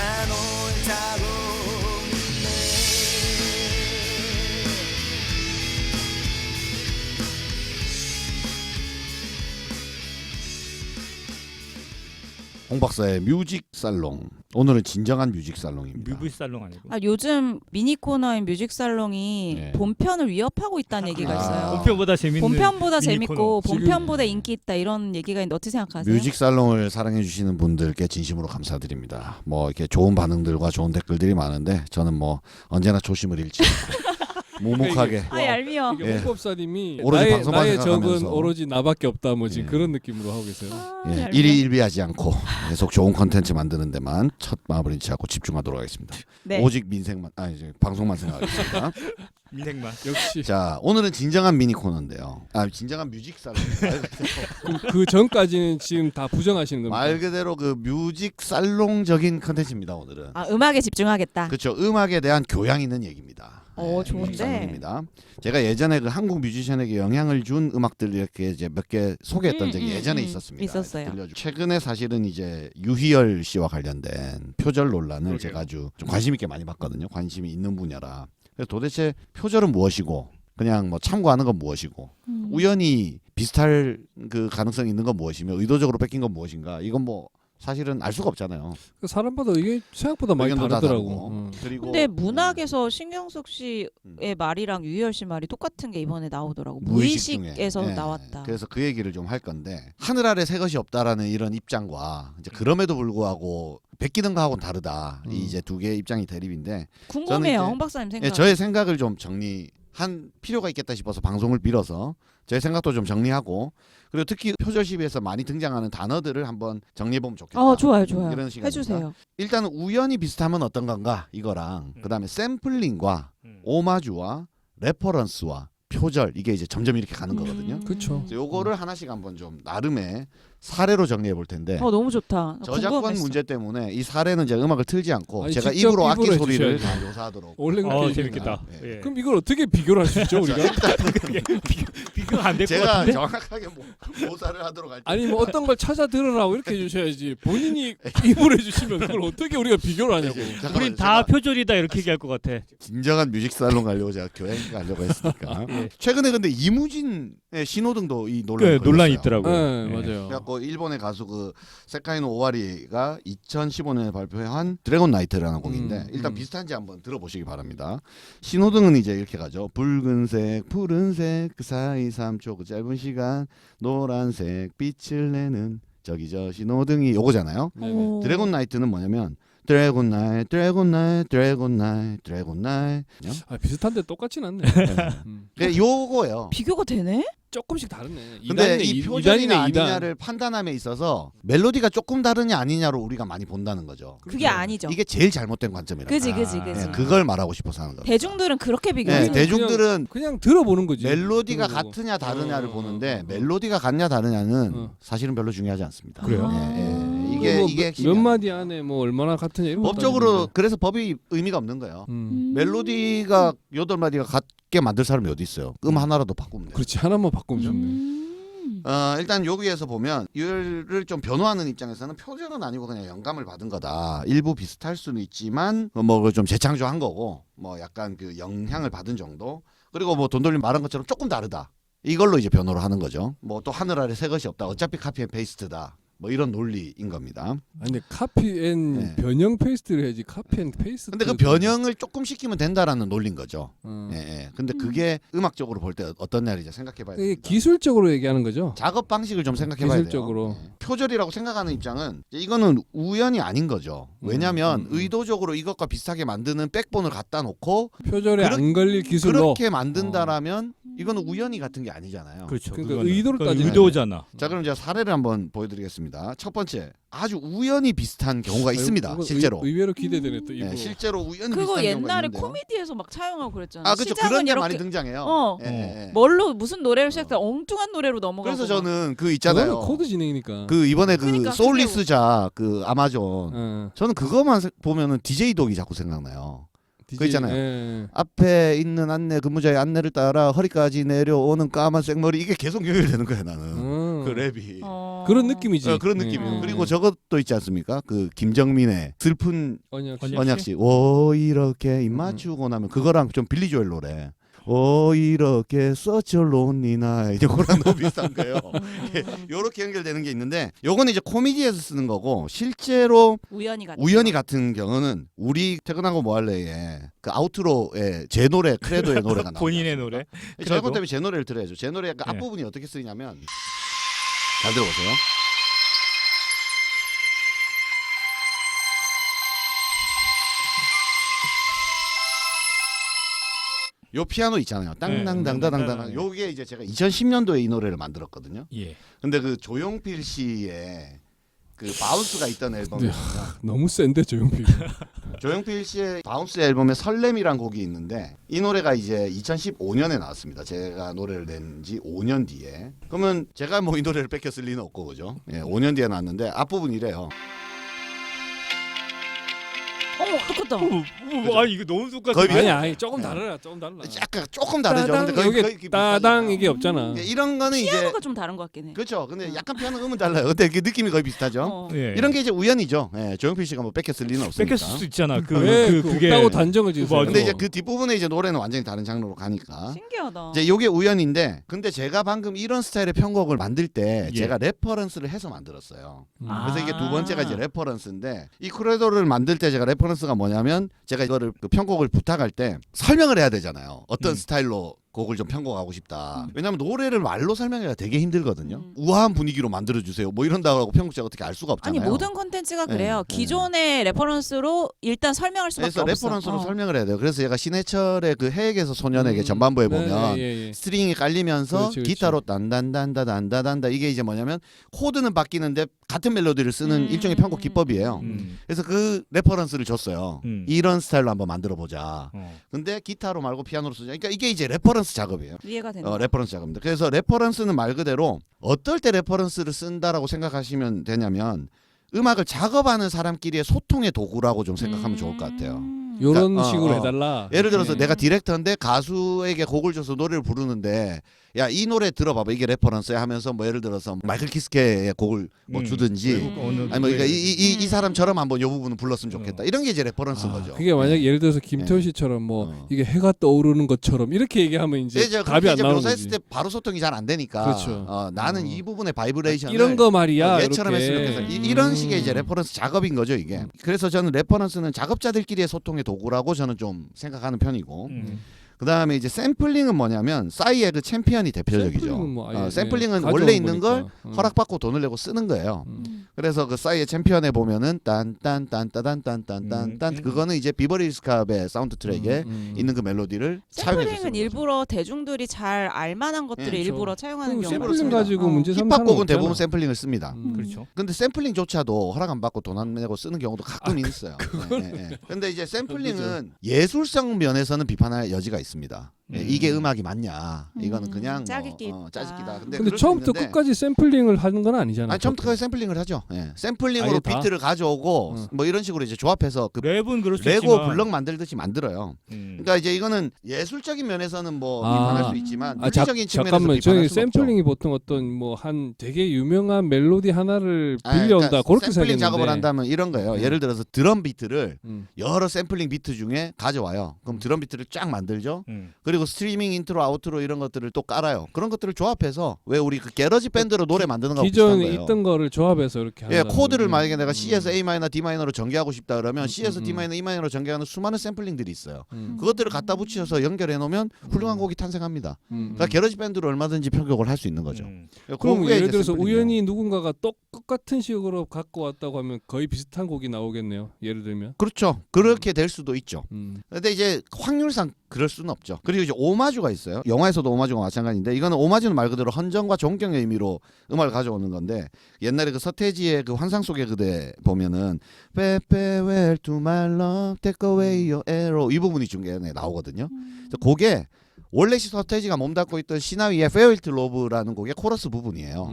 간호를 타고 홍 박사의 뮤직 살롱. 오늘은 진정한 뮤직 살롱입니다. 뮤비살롱 아니고. 요즘 미니 코너인 뮤직 살롱이 네. 본편을 위협하고 있다는 얘기가 있어요. 본편보다 재밌는. 본편보다 미니 재밌고 코너. 본편보다 인기 있다 이런 얘기가 있는데 어떻게 생각하세요? 뮤직 살롱을 사랑해 주시는 분들께 진심으로 감사드립니다. 뭐 이렇게 좋은 반응들과 좋은 댓글들이 많은데 저는 뭐 언제나 조심을 잃지 않고 묵묵하게 얄미워. 이게 예. 홍법사님이 오로지 방송만 나의 적은 생각하면서. 오로지 나밖에 없다 뭐 지금 예. 그런 느낌으로 하고 계세요. 예, 얄미워. 일희일비하지 않고 계속 좋은 컨텐츠 만드는 데만 첫 마음을 잃지 않고 집중하도록 하겠습니다. 네. 오직 민생만 이제 방송만 생각하겠습니다. 민생만. 역시 자, 오늘은 진정한 미니 코너인데요. 진정한 뮤직 살롱. 그 전까지는 지금 다 부정하시는 겁니다. 말 그대로 그 뮤직 살롱적인 컨텐츠입니다. 오늘은. 음악에 집중하겠다. 그렇죠. 음악에 대한 교양 있는 얘기입니다. 좋은데. 뮤직 살롱입니다. 제가 예전에 그 한국 뮤지션에게 영향을 준 음악들 이렇게 이제 몇 개 소개했던 적이 예전에 있었습니다. 있었어요. 최근에 사실은 이제 유희열 씨와 관련된 표절 논란을 그러게요. 제가 아주 좀 관심 있게 많이 봤거든요. 관심이 있는 분야라. 그래서 도대체 표절은 무엇이고 그냥 뭐 참고하는 건 무엇이고 우연히 비슷할 그 가능성이 있는 건 무엇이며 의도적으로 뺏긴 건 무엇인가 이건 뭐 사실은 알 수가 없잖아요. 그 사람마다 이게 생각보다 많이 의견도 다 다르더라고. 다르고. 그리고 근데 문학에서 신경숙 씨의 말이랑 유희열 씨 말이 똑같은 게 이번에 나오더라고. 무의식 중에. 무의식에서 예. 나왔다. 그래서 그 얘기를 좀 할 건데 하늘 아래 새 것이 없다라는 이런 입장과 이제 그럼에도 불구하고 베끼는 거하고는 다르다. 이 이제 두 개의 입장이 대립인데 궁금해요, 저는 홍 박사님 생각. 예, 저의 생각을 좀 정리한 필요가 있겠다 싶어서 방송을 빌어서 저의 생각도 좀 정리하고 그리고 특히 표절 시비에서 많이 등장하는 단어들을 한번 정리해 보면 좋겠다. 좋아요. 이런 시간입니다. 해주세요. 일단은 우연히 비슷하면 어떤 건가 이거랑 그다음에 샘플링과 오마주와 레퍼런스와 표절 이게 이제 점점 이렇게 가는 거거든요. 그렇죠. 그래서 요거를 하나씩 한번 좀 나름의 사례로 정리해 볼 텐데 너무 좋다. 저작권 궁금했어. 문제 때문에 이 사례는 제가 음악을 틀지 않고 아니, 제가 직접 입으로 악기 입으로 소리를 해주셔야죠. 다 묘사하도록. 원래 그렇게 재밌겠다. 예. 예. 그럼 이걸 어떻게 비교를 할 수 있죠 우리가? 비교 안 될 것 제가 같은데. 정확하게 묘사를 하도록 할게요. 아니 뭐 어떤 걸 찾아 들으라고 이렇게 해주셔야지. 본인이 입으로 해주시면 그걸 어떻게 우리가 비교를 하냐고. 잠깐만요. 우린 다 제가 표절이다 이렇게 얘기할 것 같아. 진정한 뮤직 살롱 가려고 제가 교양 있게 가려고 했으니까. 예. 최근에 근데 이무진의 신호등도 이 논란이 논란이 걸렸어요. 있더라고요. 네, 예. 맞아요. 그래갖고 일본의 가수 그 세카이노 오와리가 2015년에 발표한 드래곤 나이트라는 곡인데 일단 비슷한지 한번 들어보시기 바랍니다. 신호등은 이제 이렇게 가죠. 붉은색, 푸른색 그 사이 3초 그 짧은 시간 노란색 빛을 내는 저기 저 신호등이 요거잖아요. 네네. 드래곤 나이트는 뭐냐면 드래곤 나이트, 드래곤 나이트, 드래곤 나이트, 드래곤 나이트. 비슷한데 똑같진 않네. 요거예요. 비교가 되네? 조금씩 다르네. 근데 이단이네, 이 이단이네, 표절이나 이단. 아니냐를 판단함에 있어서 멜로디가 조금 다르냐 아니냐로 우리가 많이 본다는 거죠. 그게 아니죠. 이게 제일 잘못된 관점이라. 그지. 예, 그걸 말하고 싶어서 하는 거예요. 대중들은 그렇게 예, 비교해요. 대중들은 그냥 들어보는 거지. 멜로디가 그런 거고. 같으냐 다르냐를 보는데 어. 멜로디가 같냐 다르냐는 어. 사실은 별로 중요하지 않습니다. 그래요? 예, 예. 그리고 뭐 이게 몇 핵심이야. 마디 안에 뭐 얼마나 같으냐 이런 거 법적으로 따지는데. 그래서 법이 의미가 없는 거예요. 음. 멜로디가 8마디가 같게 만들 사람이 어디 있어요? 하나라도 바꾸면 돼요. 그렇지 하나만 바꾸면 좋네. 일단 여기에서 보면 이를 좀 변호하는 입장에서는 표절은 아니고 그냥 영감을 받은 거다. 일부 비슷할 수는 있지만 뭐 그걸 좀 재창조한 거고 뭐 약간 그 영향을 받은 정도. 그리고 뭐 돈 돌림 말한 것처럼 조금 다르다. 이걸로 이제 변호를 하는 거죠. 뭐 또 하늘 아래 새 것이 없다. 어차피 카피 앤 페이스트다. 뭐 이런 논리인 겁니다. 아니 근데 카피 앤 네. 변형 페이스트를 해야지 카피 앤 페이스트. 근데 그 변형을 조금 시키면 된다라는 논리인 거죠. 어. 예, 예. 근데 그게 음악적으로 볼 때 어떤 날이죠? 생각해 봐야 이게 돼요. 기술적으로 얘기하는 거죠. 작업 방식을 좀 생각해 봐야 기술적으로. 돼요. 표절이라고 생각하는 입장은 이거는 우연이 아닌 거죠. 왜냐하면 의도적으로 이것과 비슷하게 만드는 백본을 갖다 놓고 표절에 그렇- 안 걸릴 기술로. 그렇게 만든다라면 이거는 우연이 같은 게 아니잖아요. 그렇죠. 그러니까 그거는. 의도를 그건 따지는 의도잖아. 자, 그럼 제가 사례를 한번 보여드리겠습니다. 첫 번째, 아주 우연히 비슷한 경우가 있습니다. 이거 실제로. 의외로 기대되네 또 이거. 예, 실제로 우연히 그거 비슷한 경우가 옛날에 있는데요. 코미디에서 막 차용하고 그랬잖아. 그렇죠. 시작은 그런 게 이렇게 많이 등장해요. 어. 예, 예, 예. 뭘로 무슨 노래를 시작해 엉뚱한 노래로 넘어가고. 그래서 막. 저는 그 그거는 있잖아요. 코드 진행이니까. 그 이번에 그 그러니까 소울리스자 그 아마존 어. 저는 그거만 보면은 DJ 독이 자꾸 생각나요. DJ, 있잖아요. 예. 앞에 있는 안내 근무자의 안내를 따라 허리까지 내려오는 까만 생머리 이게 계속 연결되는 거야 나는. 그 랩이 그런 느낌이지. 그런 느낌이에요. 음. 그리고 저것도 있지 않습니까? 그 김정민의 슬픈 언약. 언약. 언약식. 오 이렇게 입 맞추고 나면 그거랑 좀 빌리 조엘 노래. 오 이렇게 Such a lonely night 이거랑 너무 비슷한 거예요. 요렇게 연결되는 게 있는데 요거는 이제 코미디에서 쓰는 거고 실제로 우연히 같은 경우는 우리 퇴근하고 뭐 할래에 그 아우트로에 제 노래 크레도의 노래가 나와요. 본인의 노래. 저것 때문에 제 노래를 들어야죠. 제 노래 약간 네. 앞부분이 어떻게 쓰이냐면 잘 들어보세요. 요 피아노 있잖아요. 땅땅땅땅땅땅. 요게 이제 제가 2010년도에 이 노래를 만들었거든요. 예. 근데 그 조용필 씨의 그 바운스가 있던 앨범이거든요. 너무 센데 조용필. 조용필 씨의 바운스 앨범에 설렘이란 곡이 있는데 이 노래가 이제 2015년에 나왔습니다. 제가 노래를 낸 지 5년 뒤에. 그러면 제가 뭐 이 노래를 뺏겼을 리는 없고 그죠? 예, 5년 뒤에 나왔는데 앞부분 이래요. 똑같다. 아니 이거 너무 똑같아. 거의 비슷해. 아니 조금 다르라. 조금 달라. 약간 조금 다르죠. 따당 근데 거의 여기 따당 이게 없잖아. 이런 거는 이제 피아노가 좀 다른 것 같긴 해. 그렇죠. 근데 약간 피아노 음은 달라요. 근데 그 느낌이 거의 비슷하죠. 예. 이런 게 이제 우연이죠. 예, 조용필 씨가 뭐 뺏겼을 리는 없으니까. 뺏겼을 수도 있잖아. 왜 그게 없다고 단정을 지으세요? 맞아. 근데 이제 그 뒷부분에 이제 노래는 완전히 다른 장르로 가니까. 신기하다. 이제 요게 우연인데 근데 제가 방금 이런 스타일의 편곡을 만들 때 예. 제가 레퍼런스를 해서 만들었어요. 그래서 이게 두 번째가 이제 아. 레퍼런스인데 이 크레도를 만들 때 제가 레퍼런스가 뭐냐면 제가 이거를 그 편곡을 부탁할 때 설명을 해야 되잖아요. 어떤 스타일로 곡을 좀 편곡하고 싶다. 왜냐하면 노래를 말로 설명해야 되게 힘들거든요. 우아한 분위기로 만들어주세요. 뭐 이런다고 편곡자가 어떻게 알 수가 아니 없잖아요. 모든 콘텐츠가 그래요. 네. 기존의 레퍼런스로 일단 설명할 수밖에 그래서 없어. 레퍼런스로 설명을 해야 돼요. 그래서 얘가 신해철의 그 해에게서 소년에게 전반부에 보면 예. 스트링이 깔리면서 그렇지, 그렇지. 기타로 단단단다단다단다 이게 이제 뭐냐면 코드는 바뀌는데 같은 멜로디를 쓰는 일종의 편곡 기법이에요. 그래서 그 레퍼런스를 줬어요. 이런 스타일로 한번 만들어 보자. 근데 기타로 말고 피아노로 쓰자. 그러니까 이게 이제 레퍼런스 작업이에요. 이해가 된다. 레퍼런스 작업입니다. 그래서 레퍼런스는 말 그대로 어떨 때 레퍼런스를 쓴다라고 생각하시면 되냐면 음악을 작업하는 사람끼리의 소통의 도구라고 좀 생각하면 좋을 것 같아요. 요런 그러니까, 식으로 해달라. 예를 들어서 네. 내가 디렉터인데 가수에게 곡을 줘서 노래를 부르는데 야 이 노래 들어봐봐 이게 레퍼런스야 하면서 뭐 예를 들어서 마이클 키스케의 곡을 뭐 주든지 아니 뭐 이 사람처럼 한번 요 부분은 불렀으면 좋겠다 이런 게 이제 레퍼런스인 거죠. 그게 만약 예를 들어서 김태훈 씨처럼 뭐 이게 해가 떠오르는 것처럼 이렇게 얘기하면 이제 답이 안 나오는 묘사했을 거지. 때 바로 소통이 잘 안 되니까 그렇죠. 나는 이 부분의 바이브레이션을 이런 거 말이야. 얘처럼 이렇게. 했으면 좋겠어. 이런 식의 이제 레퍼런스 작업인 거죠 이게. 그래서 저는 레퍼런스는 작업자들끼리의 소통의 도구라고 저는 좀 생각하는 편이고. 그다음에 이제 샘플링은 뭐냐면 싸이의 그 챔피언이 대표적이죠. 샘플링은 뭐 아예, 샘플링은 가져온 원래 있는 걸 거니까. 허락받고 돈을 내고 쓰는 거예요. 그래서 그 싸이의 챔피언에 보면은 딴딴딴따단딴딴딴딴 그거는 이제 비버리스캅의 사운드 트랙에 있는 그 멜로디를 차용해서 샘플링은 일부러 대중들이 잘 알만한 것들을 네, 일부러 차용하는 경우가 샘플링 있습니다. 가지고 문제 삼는 힙합 사람은 곡은 없잖아. 대부분 샘플링을 씁니다. 그렇죠. 근데 샘플링조차도 허락 안 받고 돈 안 내고 쓰는 경우도 가끔 있어요. 근데 이제 샘플링은 예술성 면에서는 비판할 여지가 있습니다. 이게 음악이 맞냐? 이거는 그냥 짜깁기 짜깁기다. 근데 그럴 수 처음부터 있는데 끝까지 샘플링을 하는 건 아니잖아. 아니 처음부터 끝까지 샘플링을 하죠. 샘플링으로 아예 다? 비트를 가져오고 뭐 이런 식으로 이제 조합해서 그 랩은 그럴 수 레고 있지만 블럭 만들듯이 만들어요. 그러니까 이제 이거는 예술적인 면에서는 뭐 아. 비판할 수 있지만 물리적인 측면에서 잠깐만, 비판할 저희 수는 샘플링이 보통 어떤 뭐 한 되게 유명한 멜로디 하나를 없죠. 빌려온다 그러니까 그렇게 샘플링 생각했는데. 작업을 한다면 이런 거예요. 예를 들어서 드럼 비트를 음. 여러 샘플링 비트 중에 가져와요. 그럼 드럼 비트를 쫙 만들죠. 그리고 스트리밍 인트로 아우트로 이런 것들을 또 깔아요. 그런 것들을 조합해서 왜 우리 그 게러지 밴드로 노래 만드는 거하고 비슷한 기존에 거예요. 있던 거를 조합해서 이렇게 예, 하는 코드를 거지. 만약에 내가 C에서 A 마이너 D 마이너로 전개하고 싶다 그러면 C에서 D 마이너 E 마이너로 전개하는 수많은 샘플링들이 있어요. 그것들을 갖다 붙여서 연결해 놓으면 훌륭한 곡이 탄생합니다. 그러니까 게러지 밴드로 얼마든지 편곡을 할 수 있는 거죠. 그럼 그게 예를 이제 들어서 샘플링이에요. 우연히 누군가가 똑같은 식으로 갖고 왔다고 하면 거의 비슷한 곡이 나오겠네요. 예를 들면. 그렇죠. 그렇게 될 수도 있죠. 음. 근데 이제 확률상 그럴 수는 없죠. 그리고 이제 오마주가 있어요. 영화에서도 오마주가 마찬가지인데 이거는 오마주는 말 그대로 헌정과 존경의 의미로 음악을 가져오는 건데 옛날에 그 서태지의 그 환상 속의 그대 보면은 Farewell to my love, take away your arrow 이 부분이 중간에 나오거든요. 그래서 그게 원래 서태지가 몸담고 있던 시나위의 Farewell to Love라는 곡의 코러스 부분이에요.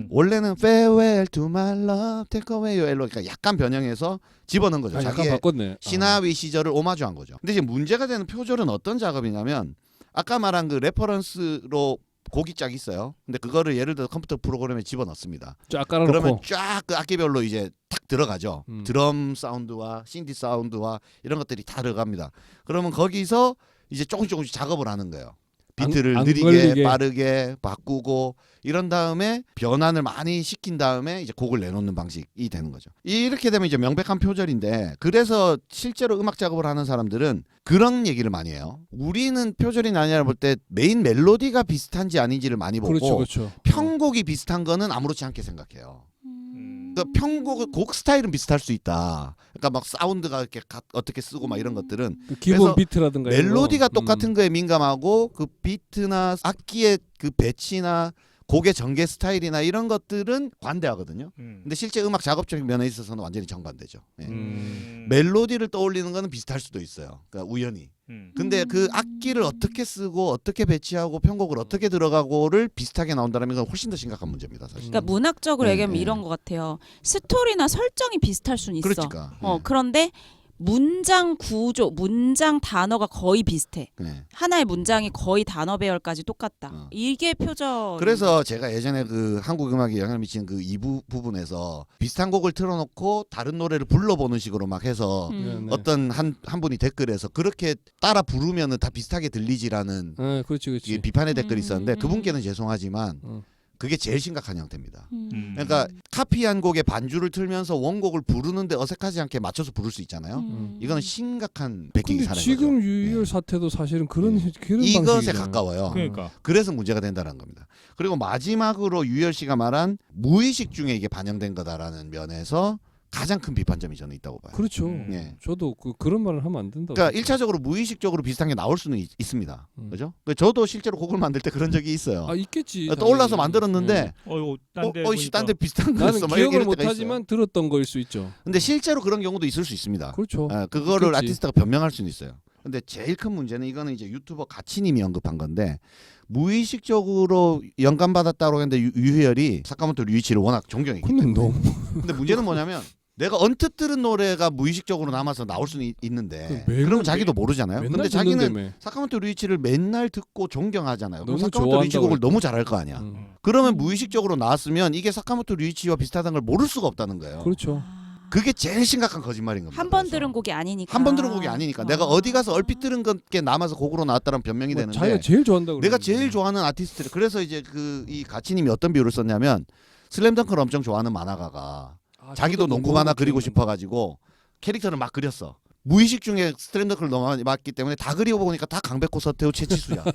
원래는 Farewell to my love, take away your arrow 그러니까 약간 변형해서 집어넣은 거죠. 아, 약간 자기의 바꿨네. 시나위 시절을 오마주한 거죠. 근데 이제 문제가 되는 표절은 어떤 작업이냐면 아까 말한 그 레퍼런스로 고기짝이 있어요. 근데 그거를 예를 들어 컴퓨터 프로그램에 집어넣습니다. 쫙 깔아놓고. 그러면 쫙 그 악기별로 이제 탁 들어가죠. 음. 드럼 사운드와 신디 사운드와 이런 것들이 다 들어갑니다. 그러면 거기서 이제 조금씩 작업을 하는 거예요. 비트를 안 느리게 걸리게. 빠르게 바꾸고 이런 다음에 변환을 많이 시킨 다음에 이제 곡을 내놓는 방식이 되는 거죠. 이렇게 되면 이제 명백한 표절인데, 그래서 실제로 음악 작업을 하는 사람들은 그런 얘기를 많이 해요. 우리는 표절이 아니라 볼 때 메인 멜로디가 비슷한지 아닌지를 많이 보고 그렇죠, 그렇죠. 편곡이 비슷한 거는 아무렇지 않게 생각해요. 그러니까 편곡 곡 스타일은 비슷할 수 있다. 그러니까 막 사운드가 이렇게 어떻게 쓰고 막 이런 것들은 그 기본 그래서 비트라든가 이런 멜로디가 거. 똑같은 거에 민감하고 그 비트나 악기의 그 배치나 곡의 전개 스타일이나 이런 것들은 관대하거든요. 근데 실제 음악 작업적인 면에 있어서는 완전히 정반대죠. 예. 멜로디를 떠올리는 거는 비슷할 수도 있어요. 그러니까 우연히. 근데 그 악기를 어떻게 쓰고 어떻게 배치하고 편곡을 어떻게 들어가고를 비슷하게 나온다면 건 훨씬 더 심각한 문제입니다, 사실. 그러니까 문학적으로 네, 얘기하면 네. 이런 것 같아요. 스토리나 설정이 비슷할 수는 있어. 그렇지까. 그런데 문장 구조, 문장 단어가 거의 비슷해. 네. 하나의 문장이 거의 단어 배열까지 똑같다. 어. 이게 표절. 그래서 제가 예전에 그 한국 음악에 영향을 미치는 그 2부 부분에서 비슷한 곡을 틀어놓고 다른 노래를 불러보는 식으로 막 해서 네. 어떤 한 분이 댓글에서 그렇게 따라 부르면은 다 비슷하게 들리지라는 네, 그렇지, 이게 그렇지. 비판의 댓글이 있었는데 음. 그분께는 죄송하지만 어. 그게 제일 심각한 형태입니다. 음. 그러니까 카피한 곡의 반주를 틀면서 원곡을 부르는데 어색하지 않게 맞춰서 부를 수 있잖아요. 이거는 심각한 베끼기 근데 사례인 지금 거죠. 유희열 네. 사태도 사실은 그런 그런 이것에 방식이잖아요. 가까워요. 그러니까 그래서 문제가 된다는 겁니다. 그리고 마지막으로 유열 씨가 말한 무의식 중에 이게 반영된 거다라는 면에서 가장 큰 비판점이 저는 있다고 봐요. 그렇죠. 예. 저도 그런 말을 하면 안 된다고. 그러니까 1차적으로 무의식적으로 비슷한 게 나올 수는 있습니다. 그죠? 저도 실제로 곡을 만들 때 그런 적이 있어요. 아 있겠지. 떠올라서 당연히. 만들었는데 어이구 딴데 어이씨 딴데 비슷한 나는 거였어. 막 기억을 이럴 못 때가 하지만 있어요. 들었던 거일 수 있죠. 근데 실제로 그런 경우도 있을 수 있습니다. 그렇죠. 그거를 그렇지. 아티스트가 변명할 수는 있어요. 근데 제일 큰 문제는 이거는 이제 유튜버 가치님이 언급한 건데 무의식적으로 영감 받았다고 했는데 유희열이 사카모토 류이치를 워낙 존경했기 근데 때문에. 너무 근데 문제는 뭐냐면 내가 언뜻 들은 노래가 무의식적으로 남아서 나올 수는 있는데 그 매일- 그러면 자기도 모르잖아요. 맨날 근데 자기는 듣는다며. 사카모토 류이치를 맨날 듣고 존경하잖아요. 그럼 너무 사카모토 류이치 좋아한다고 곡을 너무 잘할 거 아니야. 그러면 무의식적으로 나왔으면 이게 사카모토 류이치와 비슷하다는 걸 모를 수가 없다는 거예요. 그렇죠. 그게 제일 심각한 거짓말인 겁니다. 한 번 그래서. 들은 곡이 아니니까. 한 번 들은 곡이 아니니까 내가 어디 가서 얼핏 들은 게 남아서 곡으로 나왔다는 변명이 뭐 되는데 자기가 제일 좋아한다고. 내가 그러는데. 제일 좋아하는 아티스트를 그래서 이제 그 이 가치님이 어떤 비유를 썼냐면 슬램덩크를 엄청 좋아하는 만화가가 아, 자기도 저도 농구 만화 그리고 기억난다. 싶어가지고 캐릭터를 막 그렸어. 무의식 중에 슬램덩크를 너무 많이 봤기 때문에 다 그려보니까 다 강백호, 서태후, 최치수야.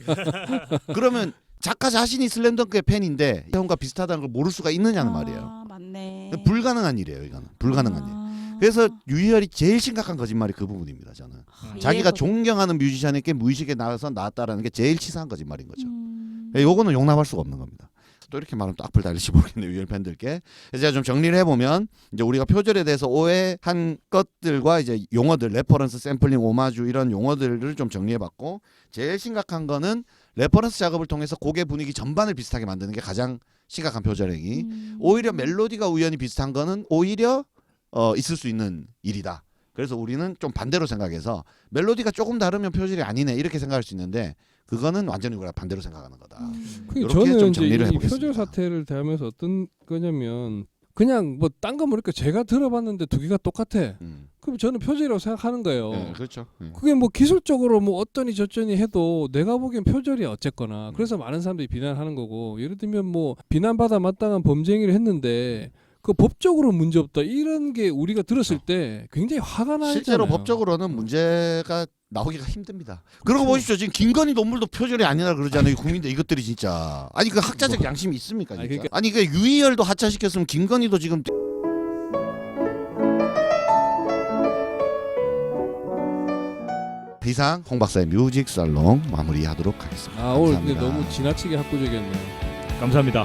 그러면 작가 자신이 슬램덩크의 팬인데 형과 비슷하다는 걸 모를 수가 있느냐는 말이에요. 맞네. 불가능한 일이에요, 이거는. 불가능한 일. 그래서 유희열이 제일 심각한 거짓말이 그 부분입니다. 저는 자기가 존경하는 뮤지션에게 무의식에 나가서 나왔다라는 게 제일 치사한 거짓말인 거죠. 요거는 용납할 수가 없는 겁니다. 또 이렇게 말하면 또 악플 달릴지 모르겠네요, 유희열 팬들께. 그래서 제가 좀 정리를 해보면 이제 우리가 표절에 대해서 오해한 것들과 이제 용어들, 레퍼런스, 샘플링, 오마주 이런 용어들을 좀 정리해봤고 제일 심각한 거는 레퍼런스 작업을 통해서 곡의 분위기 전반을 비슷하게 만드는 게 가장 심각한 표절 행위. 오히려 멜로디가 우연히 비슷한 거는 오히려 있을 수 있는 일이다. 그래서 우리는 좀 반대로 생각해서 멜로디가 조금 다르면 표절이 아니네 이렇게 생각할 수 있는데 그거는 완전히 우리가 반대로 생각하는 거다. 그게 이렇게 저는 좀 이제 정리를 이 해보겠습니다. 표절 사태를 대하면서 어떤 거냐면 그냥 뭐 딴 거 모르니까 제가 들어봤는데 두 개가 똑같아. 그럼 저는 표절이라고 생각하는 거예요. 네, 그렇죠. 그게 뭐 기술적으로 뭐 어떠니 저쩌니 해도 내가 보기엔 표절이야 어쨌거나. 그래서 많은 사람들이 비난하는 거고 예를 들면 뭐 비난받아 마땅한 범죄행위를 했는데 그 법적으로 문제 없다 이런 게 우리가 들었을 때 굉장히 화가 나잖아요. 실제로 법적으로는 문제가 나오기가 힘듭니다. 그러고 그렇죠. 보십시오. 지금 김건희 논물도 표절이 아니라 그러잖아요. 국민들 이것들이 진짜. 아니 그 학자적 양심이 있습니까? 진짜? 아니, 그러니까- 아니 그 유희열도 하차시켰으면 김건희도 지금 이상 홍 박사의 뮤직 살롱 마무리하도록 하겠습니다. 아 오늘 감사합니다. 근데 너무 지나치게 학구적이었네요. 감사합니다.